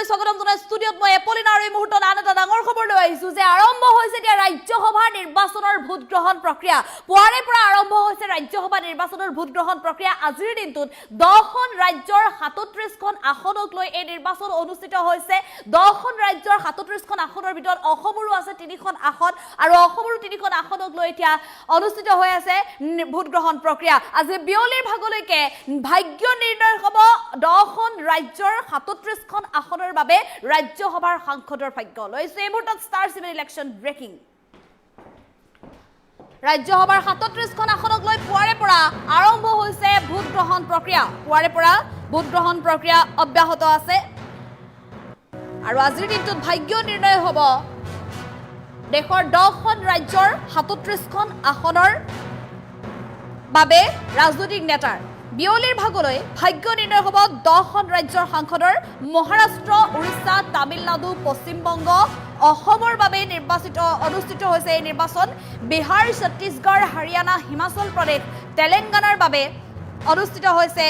স্বাগতম জনাই ষ্টুডিঅত মই এপলিনা আৰু এই মুহূৰ্তত আন এটা ডাঙৰ খবৰ লৈ আহিছো যে আৰম্ভ হৈছে এতিয়া ৰাজ্যসভা নিৰ্বাচনৰ ভোট গ্ৰহণ প্ৰক্ৰিয়া পুৱাৰে পৰা আৰম্ভ হৈছে ৰাজ্যসভা নিৰ্বাচনৰ ভোট গ্ৰহণ প্ৰক্ৰিয়া আজিৰ দিনটোত 10খন ৰাজ্যৰ 37খন আসনক লৈ এই নিৰ্বাচন অনুষ্ঠিত হৈছে 10খন ৰাজ্যৰ 37খন আসনৰ ভিতৰত অসমৰো আছে 3খন আসন আৰু অসমৰো 3খন আসনক লৈ এতিয়া অনুষ্ঠিত হৈ আছে ভোট গ্ৰহণ প্ৰক্ৰিয়া আজি বিয়লিৰ ভাগলৈকে ভাগ্য নিৰ্ণয় হ'ব 10খন ৰাজ্যৰ 37খন আসনৰ বাবে ৰাজ্যসভাৰ সাংসদৰ ভাগ্য লৈছে এই মুহূৰ্তত ষ্টাৰ 7 ইলেকশ্যন ব্ৰেকিং ৰাজ্যসভাৰ 37খন আসনক লৈ পুৱাৰে পৰা আৰম্ভ হৈছে ভোট গ্ৰহণ প্ৰক্ৰিয়া পুৱাৰে পৰা ভোট গ্ৰহণ প্ৰক্ৰিয়া অব্যাহত আছে আৰু আজিৰ দিনটোত ভাগ্য নিৰ্ণয় হ'ব দেশৰ 10খন ৰাজ্যৰ 37খন আসনৰ বাবে ৰাজনৈতিক নেতাৰ বিয়লিৰ ভাগলৈ ভাগ্য নিৰ্ণয় হ'ব 10খন ৰাজ্যৰ সাংসদৰ মহাৰাষ্ট্ৰ উৰিষ্যা তামিলনাডু পশ্চিমবংগ অসমৰ বাবে অনুষ্ঠিত হৈছে এই নিৰ্বাচন বিহাৰ ছত্তীশগড় হাৰিয়ানা হিমাচল প্ৰদেশ তেলেংগানাৰ বাবে অনুষ্ঠিত হৈছে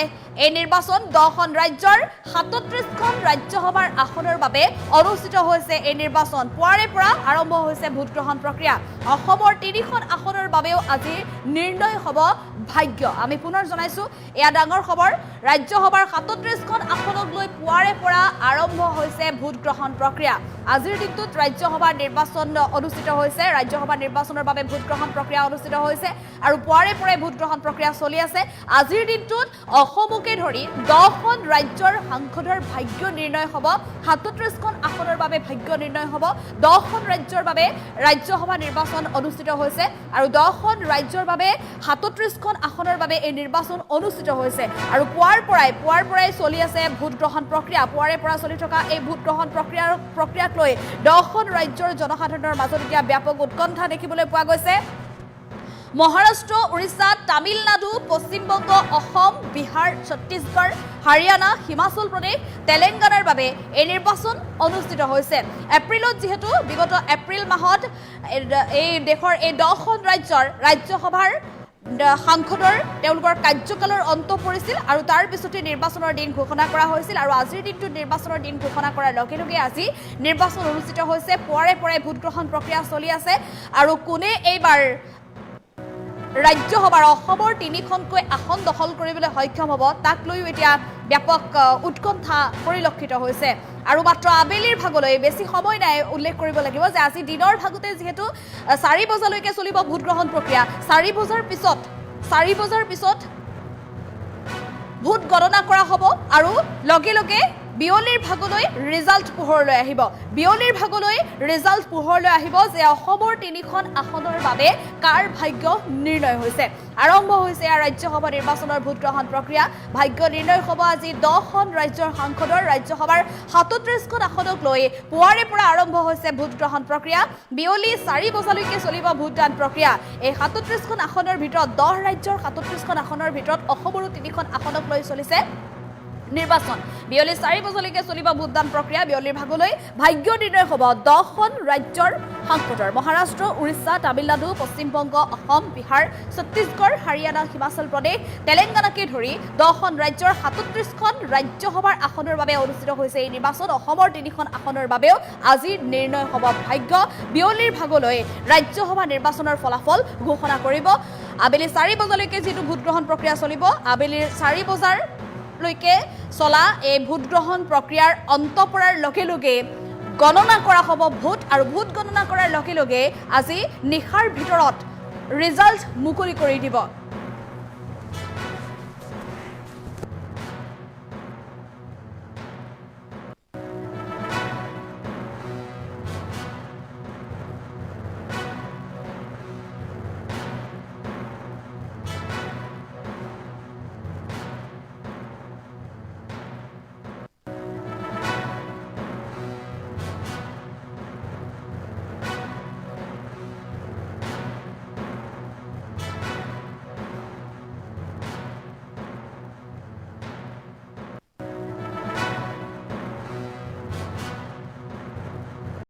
এই নিৰ্বাচন 10খন ৰাজ্যৰ 37খন ৰাজ্যসভাৰ আসনৰ বাবে অনুষ্ঠিত হৈছে এই নিৰ্বাচন পুৱাৰে পৰা আৰম্ভ হৈছে ভোট গ্ৰহণ প্ৰক্ৰিয়া অসমৰ 3খন আসনৰ বাবেও আজি নিৰ্ণয় হ'ব ভাগ্য আমি পুনৰ জনাইছো এয়া ডাঙৰ খবৰ ৰাজ্যসভাৰ 37খন আসনক লৈ পুৱাৰে পৰা আৰম্ভ হৈছে ভোট গ্ৰহণ প্ৰক্ৰিয়া আজিৰ দিনটোত ৰাজ্যসভাৰ নিৰ্বাচন অনুষ্ঠিত হৈছে ৰাজ্যসভা নিৰ্বাচনৰ বাবে ভোট গ্ৰহণ প্ৰক্ৰিয়া অনুষ্ঠিত হৈছে আৰু পুৱাৰে পৰাই ভোট গ্ৰহণ প্ৰক্ৰিয়া চলি আছে আজিৰ দিনটোত অসমকে ধৰি 10খন ৰাজ্যৰ সাংসদৰ ভাগ্য নিৰ্ণয় হ'ব 37খন আসনৰ বাবে ভাগ্য নিৰ্ণয় হ'ব 10খন ৰাজ্যৰ বাবে ৰাজ্যসভা নিৰ্বাচন অনুষ্ঠিত হৈছে আৰু 10খন ৰাজ্যৰ বাবে 37খন আসনৰ বাবে এই নিৰ্বাচন অনুষ্ঠিত হৈছে আৰু পুৱাৰ পৰাই চলি আছে ভোট গ্ৰহণ প্ৰক্ৰিয়া পুৱাৰে পৰা চলি থকা এই ভোট গ্ৰহণ প্ৰক্ৰিয়াক লৈ 10খন ৰাজ্যৰ জনসাধাৰণৰ মাজত এতিয়া ব্যাপক উৎকণ্ঠা দেখিবলৈ পোৱা গৈছে মহাৰাষ্ট্ৰ উৰিষ্যা তামিলনাডু পশ্চিমবংগ অসম বিহাৰ ছত্তীশগড় হাৰিয়ানা হিমাচল প্ৰদেশ তেলেংগানাৰ বাবে এই নিৰ্বাচন অনুষ্ঠিত হৈছে এপ্ৰিলত যিহেতু বিগত এপ্ৰিল মাহত এই দেশৰ এই 10খন ৰাজ্যৰ ৰাজ্যসভাৰ সাংসদৰ তেওঁলোকৰ কাৰ্যকালৰ অন্ত পৰিছিল আৰু তাৰ পিছতে নিৰ্বাচনৰ দিন ঘোষণা কৰা হৈছিল আৰু আজিৰ দিনটোত নিৰ্বাচনৰ দিন ঘোষণা কৰাৰ লগে লগে আজি নিৰ্বাচন অনুষ্ঠিত হৈছে পুৱাৰে পৰাই ভোট গ্ৰহণ প্ৰক্ৰিয়া চলি আছে আৰু কোনে এইবাৰ ৰাজ্যসভাৰ অসমৰ 3খনকৈ আসন দখল কৰিবলৈ সক্ষম হ'ব তাক লৈও এতিয়া ব্যাপক উৎকণ্ঠা পৰিলক্ষিত হৈছে আৰু মাত্ৰ আবেলিৰ ভাগলৈ বেছি সময় নাই উল্লেখ কৰিব লাগিব যে আজি দিনৰ ভাগতে যিহেতু 4 বজালৈকে চলিব ভোট গ্ৰহণ প্ৰক্ৰিয়া 4 বজাৰ পিছত ভোট গণনা কৰা হ'ব আৰু লগে লগে বিয়লিৰ ভাগলৈ ৰিজাল্ট পোহৰলৈ আহিব যে অসমৰ 3খন আসনৰ বাবে কাৰ ভাগ্য নিৰ্ণয় হৈছে আৰম্ভ হৈছে ৰাজ্যসভা নিৰ্বাচনৰ ভোট গ্ৰহণ প্ৰক্ৰিয়া ভাগ্য নিৰ্ণয় হ'ব আজি 10খন ৰাজ্যৰ সাংসদৰ ৰাজ্যসভাৰ 37খন আসনক লৈ পুৱাৰে পৰা আৰম্ভ হৈছে ভোট গ্ৰহণ প্ৰক্ৰিয়া বিয়লি 4 বজালৈকে চলিব ভোটদান প্ৰক্ৰিয়া এই 37খন আসনৰ ভিতৰত 10 ৰাজ্যৰ 37খন আসনৰ ভিতৰত অসমৰো 3খন আসনক লৈ চলিছে নিৰ্বাচন বিয়লি 4 বজালৈকে চলিব ভোটদান প্ৰক্ৰিয়া বিয়লিৰ ভাগলৈ ভাগ্য নিৰ্ণয় হ'ব 10খন ৰাজ্যৰ সাংসদৰ মহাৰাষ্ট্ৰ উৰিষ্যা তামিলনাডু পশ্চিমবংগ অসম বিহাৰ ছত্তীশগড় হাৰিয়ানা হিমাচল প্ৰদেশ তেলেংগানাকে ধৰি 10খন ৰাজ্যৰ 37খন ৰাজ্যসভাৰ আসনৰ বাবে অনুষ্ঠিত হৈছে এই নিৰ্বাচন অসমৰ 3খন আসনৰ বাবেও আজি নিৰ্ণয় হ'ব ভাগ্য বিয়লিৰ ভাগলৈ ৰাজ্যসভা নিৰ্বাচনৰ ফলাফল ঘোষণা কৰিব আবেলি 4 বজালৈকে যেটো ভোট গ্ৰহণ প্ৰক্ৰিয়া চলিব আবেলিৰ 4 বজাৰ লৈকে চলা এই ভোট গ্ৰহণ প্ৰক্ৰিয়াৰ অন্ত পৰাৰ লগে লগে গণনা কৰা হ'ব ভোট আৰু ভোট গণনা কৰাৰ লগে লগে আজি নিশাৰ ভিতৰত ৰিজাল্ট মুকলি কৰি দিব